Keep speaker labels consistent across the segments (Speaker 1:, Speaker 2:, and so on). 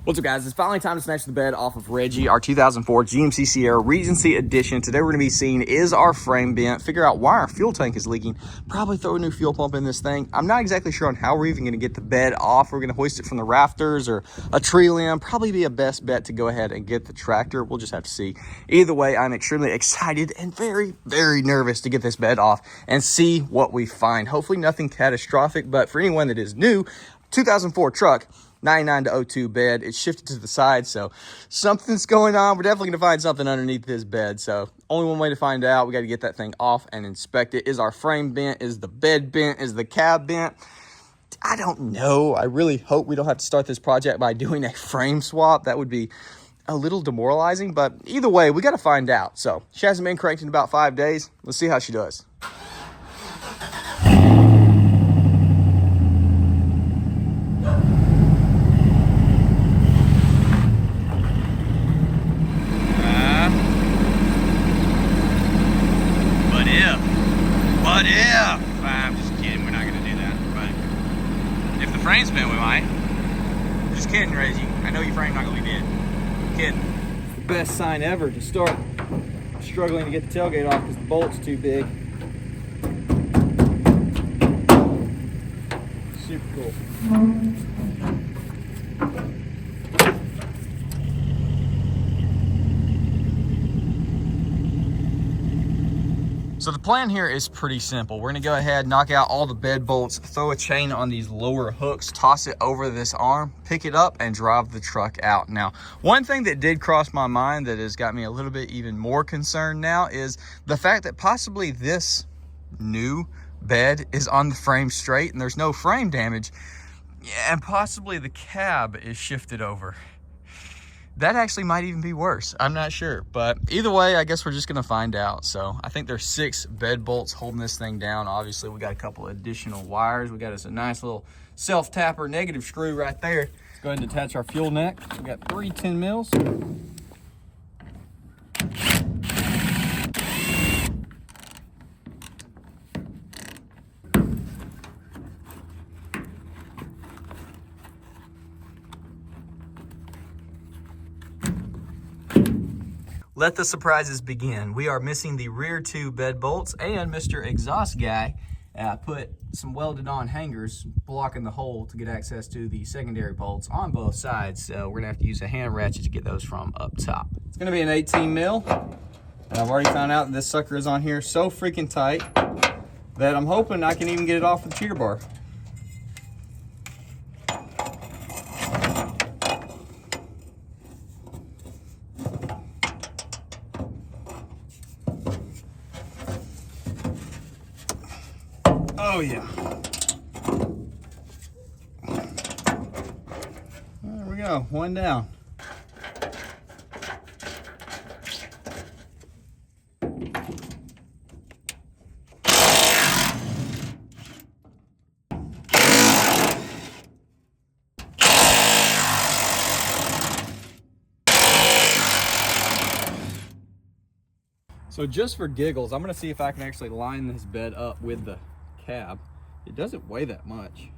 Speaker 1: What's up, guys? It's finally time to snatch the bed off of Reggie, our 2004 GMC Sierra Regency Edition. Today we're going to be seeing, is our frame bent, figure out why our fuel tank is leaking, probably throw a new fuel pump in this thing. I'm not exactly sure on how we're even going to get the bed off. We're going to hoist it from the rafters or a tree limb. Probably be a best bet to go ahead and get the tractor. We'll just have to see. Either way, I'm extremely excited and very, very nervous to get this bed off and see what we find. Hopefully nothing catastrophic, but for anyone that is new, 2004 truck, 99 to 02 bed. It's shifted to the side, so something's going on. We're definitely gonna find something underneath this bed, so only one way to find out. We got to get that thing off and inspect it. Is our frame bent? Is the bed bent? Is the cab bent? I don't know. I really hope we don't have to start this project by doing a frame swap. That would be a little demoralizing, but either way, we got to find out. So she hasn't been cranked in about 5 days. Let's see how she does. I'm just kidding, we're not gonna do that, but if the frame's bent, we might. Just kidding, Reggie. I know your frame's not gonna be bent. Kidding. It's the best sign ever to start struggling to get the tailgate off because the bolt's too big. Super cool. So the plan here is pretty simple. We're gonna go ahead, knock out all the bed bolts, throw a chain on these lower hooks, toss it over this arm, pick it up, and drive the truck out. Now, one thing that did cross my mind that has got me a little bit even more concerned now is the fact that possibly this new bed is on the frame straight and there's no frame damage, and possibly the cab is shifted over. That actually might even be worse. I'm not sure, but either way, I guess we're just gonna find out. So I think there's 6 bed bolts holding this thing down. Obviously, we got a couple additional wires. We got us a nice little self-tapper negative screw right there. Let's go ahead and attach our fuel neck. We got 3 10 mils. Let the surprises begin. We are missing the rear 2 bed bolts, and Mr. Exhaust Guy put some welded on hangers blocking the hole to get access to the secondary bolts on both sides. So we're gonna have to use a hand ratchet to get those from up top. It's gonna be an 18 mil. And I've already found out that this sucker is on here so freaking tight that I'm hoping I can even get it off with the cheater bar. Oh yeah. There we go, one down. So just for giggles, I'm gonna see if I can actually line this bed up with the cab. It doesn't weigh that much.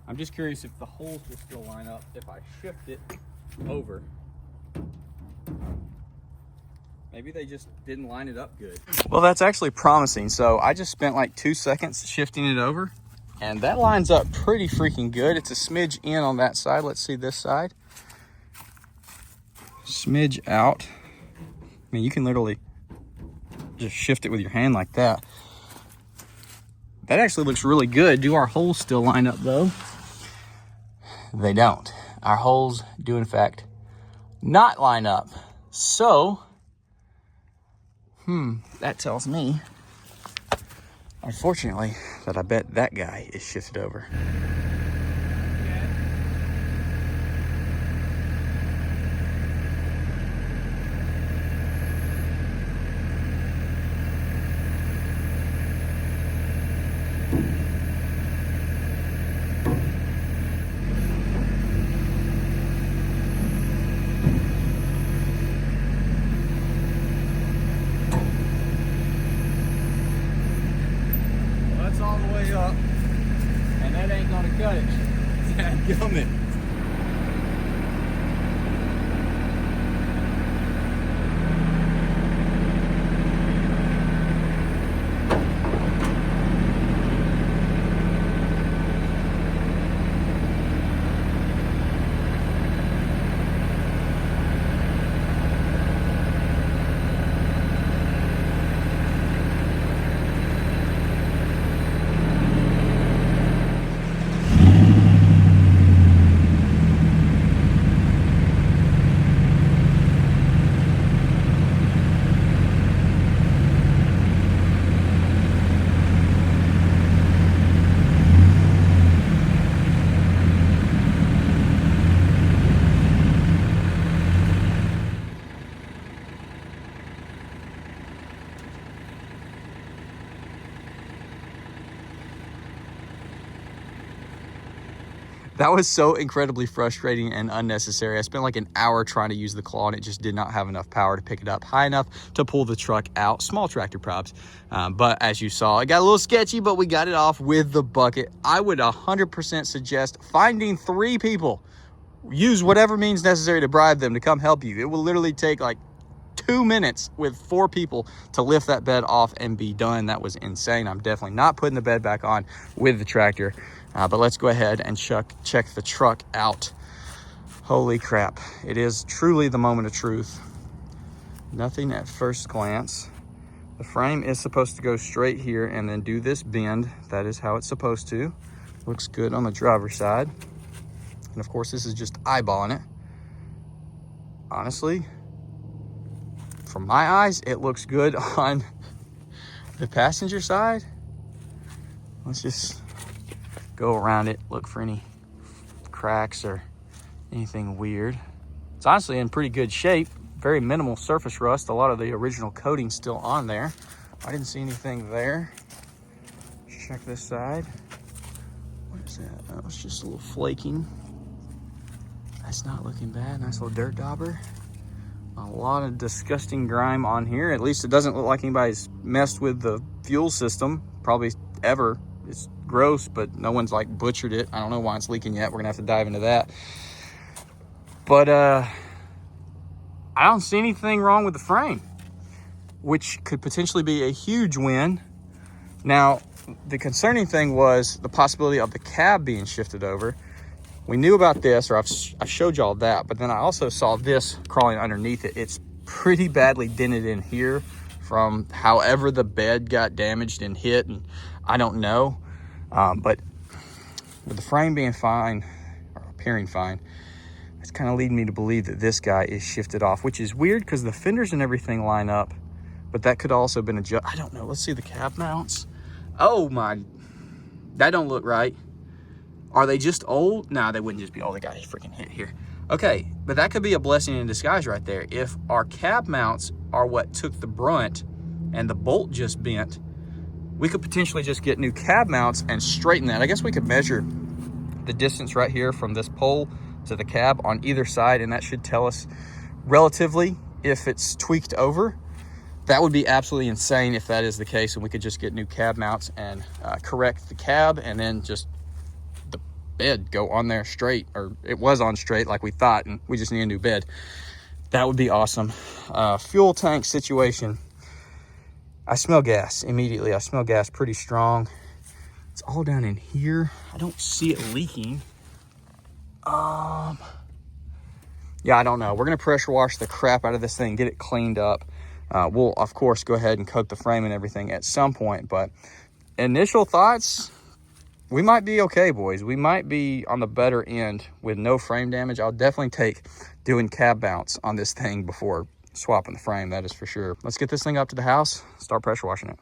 Speaker 1: I'm just curious if the holes will still line up if I shift it over. Maybe they just didn't line it up good. Well, that's actually promising. So I just spent like 2 seconds shifting it over and that lines up pretty freaking good. It's a smidge in on that side. Let's see this side. Smidge out. I mean, you can literally just shift it with your hand like that. That actually looks really good. Do our holes still line up though? They don't. Our holes do in fact not line up. So, that tells me, unfortunately, that I bet that guy is shifted over. All the way up, and that ain't gonna cut it. Dadgummit. That was so incredibly frustrating and unnecessary. I spent like an hour trying to use the claw, and it just did not have enough power to pick it up high enough to pull the truck out. Small tractor props. But as you saw, it got a little sketchy, but we got it off with the bucket. I would 100% suggest finding 3 people. Use whatever means necessary to bribe them to come help you. It will literally take like 2 minutes with 4 people to lift that bed off and be done. That was insane. I'm definitely not putting the bed back on with the tractor. But let's go ahead and check the truck out. Holy crap. It is truly the moment of truth. Nothing at first glance. The frame is supposed to go straight here and then do this bend. That is how it's supposed to. Looks good on the driver's side. And of course, this is just eyeballing it. Honestly, from my eyes, it looks good on the passenger side. Let's just go around it, look for any cracks or anything weird. It's honestly in pretty good shape. Very minimal surface rust. A lot of the original coating still on there. I didn't see anything there. Let's check this side. What is that? Oh, it's just a little flaking. That's not looking bad. Nice little dirt dauber. A lot of disgusting grime on here. At least it doesn't look like anybody's messed with the fuel system, probably ever. It's gross, but no one's like butchered it. I don't know why it's leaking yet. We're gonna have to dive into that. But I don't see anything wrong with the frame, which could potentially be a huge win. Now, the concerning thing was the possibility of the cab being shifted over. We knew about this, or I showed y'all that, but then I also saw this crawling underneath it. It's pretty badly dented in here from however the bed got damaged and hit, and I don't know. But with the frame being fine, or appearing fine, it's kind of leading me to believe that this guy is shifted off, which is weird because the fenders and everything line up, but that could also have been adjusted. I don't know. Let's see the cab mounts. Oh my, that don't look right. Are they just old? Nah, they wouldn't just be old. They got a freaking hit here. Okay, but that could be a blessing in disguise right there. If our cab mounts are what took the brunt and the bolt just bent, we could potentially just get new cab mounts and straighten that. I guess we could measure the distance right here from this pole to the cab on either side, and that should tell us relatively if it's tweaked over. That would be absolutely insane if that is the case, and we could just get new cab mounts and correct the cab, and then just the bed go on there straight, or it was on straight like we thought, and we just need a new bed. That would be awesome. Fuel tank situation. I smell gas immediately. I smell gas pretty strong. It's all down in here. I don't see it leaking. Yeah, I don't know. We're gonna pressure wash the crap out of this thing, get it cleaned up. We'll of course go ahead and coat the frame and everything at some point, but initial thoughts, we might be okay, boys. We might be on the better end with no frame damage. I'll definitely take doing cab bounce on this thing before swapping the frame, that is for sure. Let's get this thing up to the house, start pressure washing it.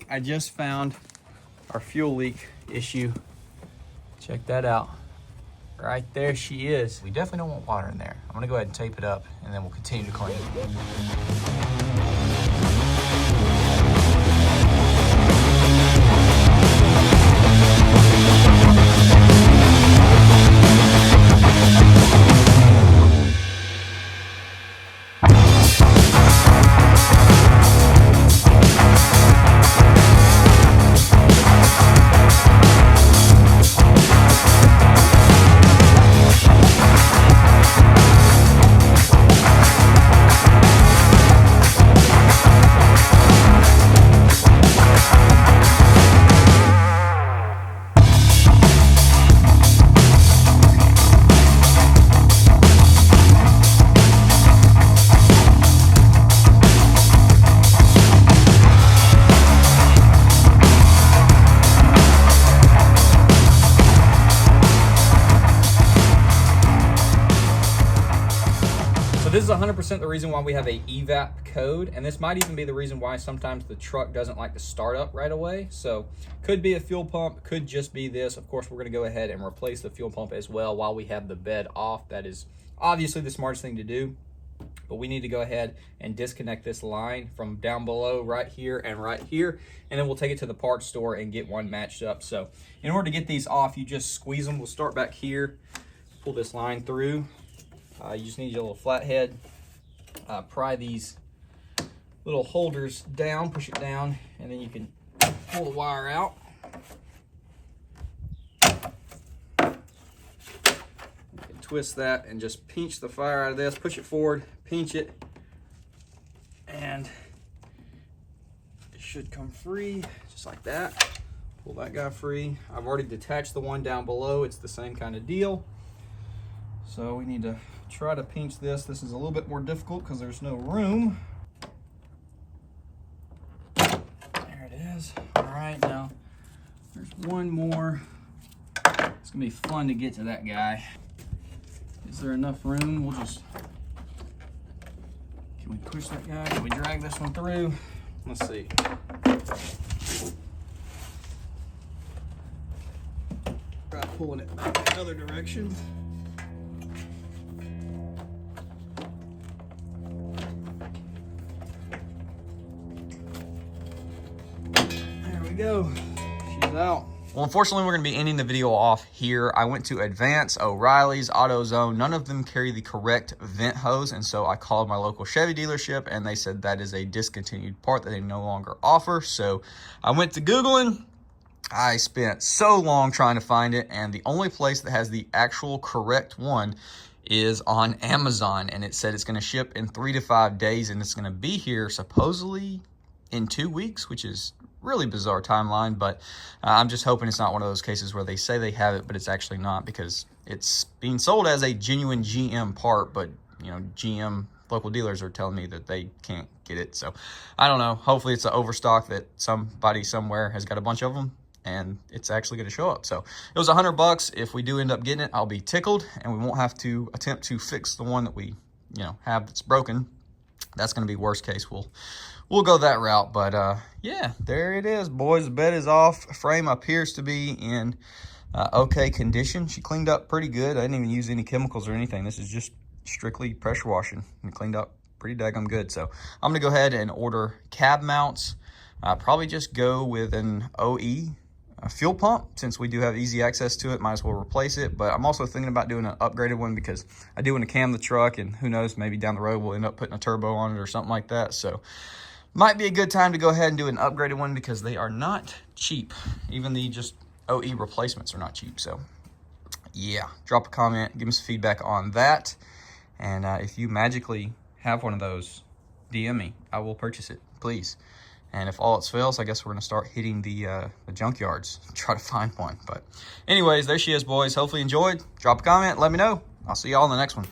Speaker 1: I just found our fuel leak issue. Check that out. Right there she is. We definitely don't want water in there. I'm gonna go ahead and tape it up, and then we'll continue to clean it. This is 100% the reason why we have a EVAP code, and this might even be the reason why sometimes the truck doesn't like to start up right away. So could be a fuel pump, could just be this. Of course, we're gonna go ahead and replace the fuel pump as well while we have the bed off. That is obviously the smartest thing to do, but we need to go ahead and disconnect this line from down below right here, and then we'll take it to the parts store and get one matched up. So in order to get these off, you just squeeze them. We'll start back here, pull this line through. You just need your little flathead, pry these little holders down, push it down, and then you can pull the wire out. You can twist that and just pinch the fire out of this, push it forward, pinch it, and it should come free just like that. Pull that guy free. I've already detached the one down below. It's the same kind of deal. So we need to try to pinch this. This is a little bit more difficult because there's no room. There it is. All right, now there's one more. It's gonna be fun to get to that guy. Is there enough room? We'll just, can we push that guy? Can we drag this one through? Let's see. Try pulling it back the other direction. Go. She's out. Well, unfortunately, we're going to be ending the video off here. I went to Advance, O'Reilly's, AutoZone. None of them carry the correct vent hose, and so I called my local Chevy dealership, and they said that is a discontinued part that they no longer offer. So I went to Googling. I spent so long trying to find it, and the only place that has the actual correct one is on Amazon, and it said it's going to ship in 3 to 5 days, and it's going to be here supposedly in 2 weeks, which is really bizarre timeline, but I'm just hoping it's not one of those cases where they say they have it, but it's actually not, because it's being sold as a genuine GM part, but you know, GM local dealers are telling me that they can't get it. So I don't know. Hopefully it's an overstock that somebody somewhere has got a bunch of them and it's actually going to show up. So it was $100. If we do end up getting it, I'll be tickled, and we won't have to attempt to fix the one that we, you know, have that's broken. That's going to be worst case. We'll go that route. But yeah, there it is, boys. The bed is off. Frame appears to be in okay condition. She cleaned up pretty good. I didn't even use any chemicals or anything. This is just strictly pressure washing, and cleaned up pretty daggum good. So I'm gonna go ahead and order cab mounts. Probably just go with an OE fuel pump, since we do have easy access to it. Might as well replace it. But I'm also thinking about doing an upgraded one, because I do want to cam the truck, and who knows, maybe down the road we'll end up putting a turbo on it or something like that. So might be a good time to go ahead and do an upgraded one, because they are not cheap. Even the just OE replacements are not cheap. So yeah, drop a comment, give me some feedback on that. And if you magically have one of those, DM me. I will purchase it, please. And if all else fails, I guess we're going to start hitting the junkyards, try to find one. But anyways, there she is, boys. Hopefully you enjoyed. Drop a comment, let me know. I'll see y'all in the next one.